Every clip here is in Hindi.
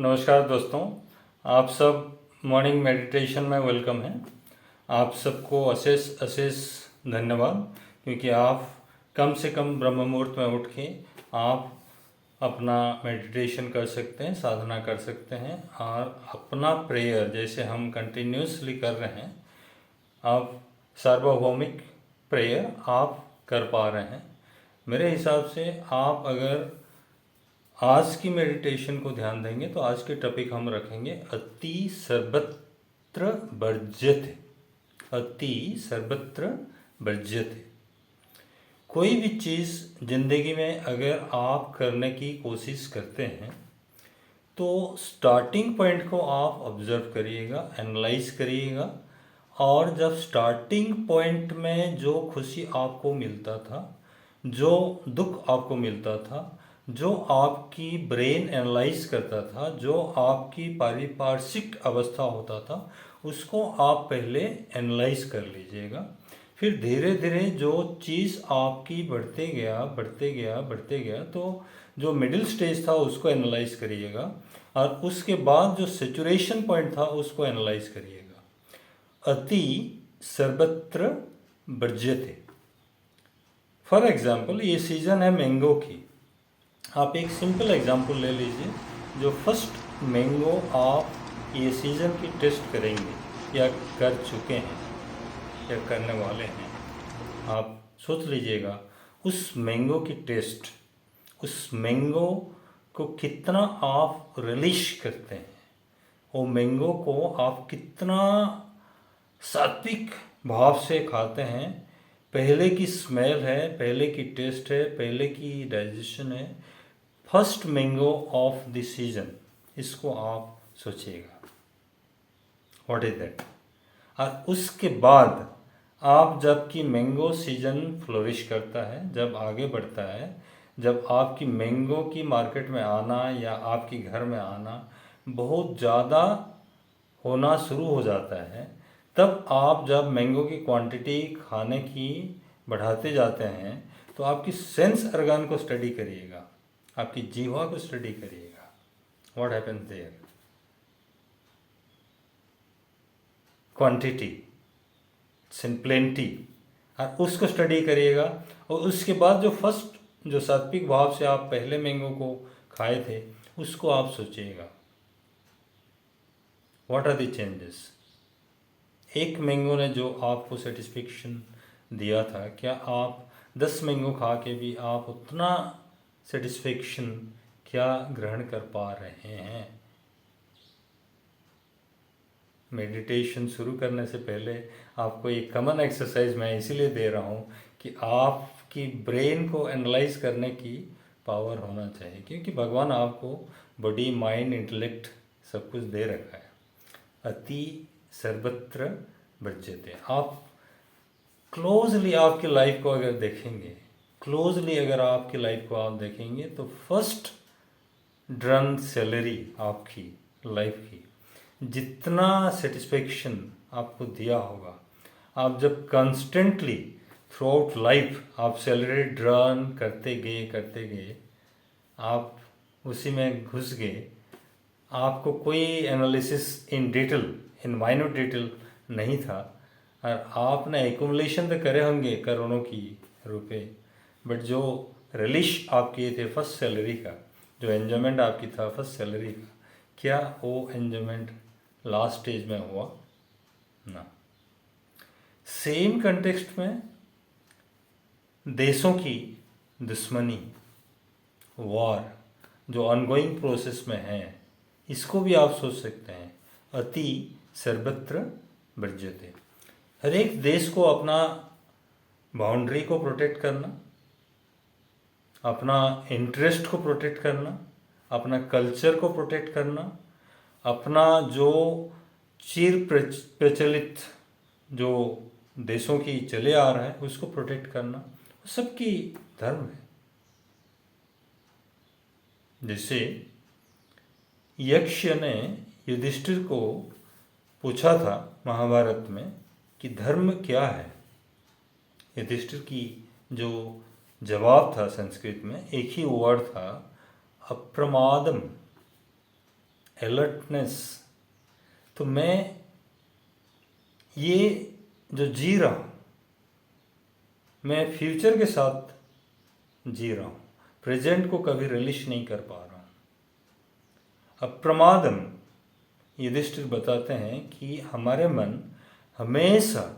नमस्कार दोस्तों, आप सब मॉर्निंग मेडिटेशन में वेलकम है। आप सबको अशेष अशेष धन्यवाद, क्योंकि आप कम से कम ब्रह्म मुहूर्त में उठ के आप अपना मेडिटेशन कर सकते हैं, साधना कर सकते हैं और अपना प्रेयर जैसे हम कंटिन्यूसली कर रहे हैं, आप सार्वभौमिक प्रेयर आप कर पा रहे हैं। मेरे हिसाब से आप अगर आज की मेडिटेशन को ध्यान देंगे तो आज के टॉपिक हम रखेंगे अति सर्वत्र वर्ज्यते। अति सर्वत्र वर्ज्यते। कोई भी चीज़ ज़िंदगी में अगर आप करने की कोशिश करते हैं तो स्टार्टिंग पॉइंट को आप ऑब्जर्व करिएगा, एनालाइज करिएगा, और जब स्टार्टिंग पॉइंट में जो खुशी आपको मिलता था, जो दुख आपको मिलता था, जो आपकी ब्रेन एनालाइज करता था, जो आपकी पारिपार्श्विक अवस्था होता था, उसको आप पहले एनालाइज कर लीजिएगा। फिर धीरे धीरे जो चीज़ आपकी बढ़ते गया तो जो मिडिल स्टेज था उसको एनालाइज करिएगा, और उसके बाद जो सेचुरेशन पॉइंट था उसको एनालाइज करिएगा। अति सर्वत्र वर्ज्यते। फॉर एग्जाम्पल, ये सीज़न है मैंगो की। आप एक सिंपल एग्जांपल ले लीजिए। जो फर्स्ट मैंगो आप ये सीज़न की टेस्ट करेंगे या कर चुके हैं या करने वाले हैं, आप सोच लीजिएगा उस मैंगो की टेस्ट, उस मैंगो को कितना आप रिलीश करते हैं, वो मैंगो को आप कितना सात्विक भाव से खाते हैं। पहले की स्मेल है, पहले की टेस्ट है, पहले की डाइजेशन है। First mango of the season, इसको आप सोचिएगा, व्हाट इज दैट। और उसके बाद आप जबकि मैंगो सीजन फ्लोरिश करता है, जब आगे बढ़ता है, जब आपकी मैंगो की मार्केट में आना या आपकी घर में आना बहुत ज़्यादा होना शुरू हो जाता है, तब आप जब मैंगो की क्वांटिटी खाने की बढ़ाते जाते हैं तो आपकी सेंस ऑर्गन को स्टडी करिएगा, आपकी जीवा को स्टडी करिएगा, what happens there. Quantity plenty, और उसको स्टडी करिएगा। और उसके बाद जो फर्स्ट जो सात्विक भाव से आप पहले मैंगो को खाए थे उसको आप सोचिएगा, व्हाट आर द चेंजेस। एक मैंगो ने जो आपको सेटिस्फेक्शन दिया था, क्या आप 10 मैंगो खा के भी आप उतना सेटिस्फेक्शन क्या ग्रहण कर पा रहे हैं। मेडिटेशन शुरू करने से पहले आपको एक कॉमन एक्सरसाइज मैं इसीलिए दे रहा हूँ कि आपकी ब्रेन को एनालाइज करने की पावर होना चाहिए, क्योंकि भगवान आपको बॉडी, माइंड, इंटेलेक्ट सब कुछ दे रखा है। अति सर्वत्र वर्ज्यते। आप क्लोजली आपकी लाइफ को अगर देखेंगे, क्लोजली अगर आपकी लाइफ को आप देखेंगे तो फर्स्ट ड्रन सैलरी आपकी लाइफ की जितना सेटिस्फेक्शन आपको दिया होगा, आप जब कंस्टेंटली थ्रू आउट लाइफ आप सैलरी ड्रन करते गए, आप उसी में घुस गए, आपको कोई analysis in detail, in minute detail नहीं था, और आपने एक्यूमुलेशन तो करे होंगे करोड़ों की रुपए, बट जो रिलीश आप किए थे फर्स्ट सैलरी का, जो एन्जॉयमेंट आपकी था फर्स्ट सैलरी का, क्या वो एन्जॉयमेंट लास्ट स्टेज में हुआ ना। सेम कंटेक्स्ट में देशों की दुश्मनी, वॉर जो ऑनगोइंग प्रोसेस में है, इसको भी आप सोच सकते हैं। अति सर्वत्र वर्ज्यते। हर एक देश को अपना बाउंड्री को प्रोटेक्ट करना, अपना इंटरेस्ट को प्रोटेक्ट करना, अपना कल्चर को प्रोटेक्ट करना, अपना जो चिर प्रचलित जो देशों की चले आ रहा है उसको प्रोटेक्ट करना, सबकी धर्म है। जैसे यक्ष ने युधिष्ठिर को पूछा था महाभारत में कि धर्म क्या है। युधिष्ठिर की जो जवाब था संस्कृत में, एक ही वर्ड था, अप्रमादम, अलर्टनेस। तो मैं ये जो जी रहा हूँ, मैं फ्यूचर के साथ जी रहा हूँ, प्रेजेंट को कभी रिलीज नहीं कर पा रहा हूँ। अब प्रमादम, युधिष्ठिर बताते हैं कि हमारे मन हमेशा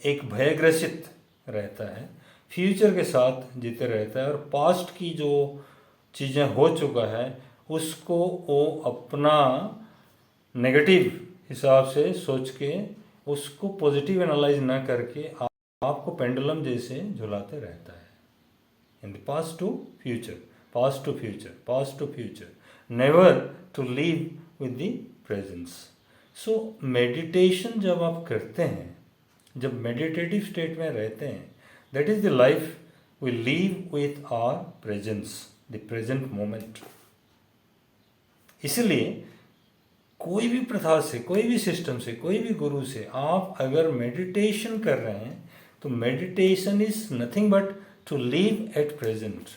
एक भयग्रसित रहता है, फ्यूचर के साथ जीते रहता है, और पास्ट की जो चीज़ें हो चुका है उसको वो अपना नेगेटिव हिसाब से सोच के उसको पॉजिटिव एनालाइज ना करके आपको पेंडुलम जैसे झुलाते रहता है, in the past to future, past to future, past to future, never to live with the presence. So meditation जब आप करते हैं, जब मेडिटेटिव स्टेट में रहते हैं, that is the life we live with our presence, the present moment. इसलिए कोई भी प्रथा से, कोई भी सिस्टम से, कोई भी गुरु से आप अगर मेडिटेशन कर रहे हैं तो meditation is nothing but to live at present.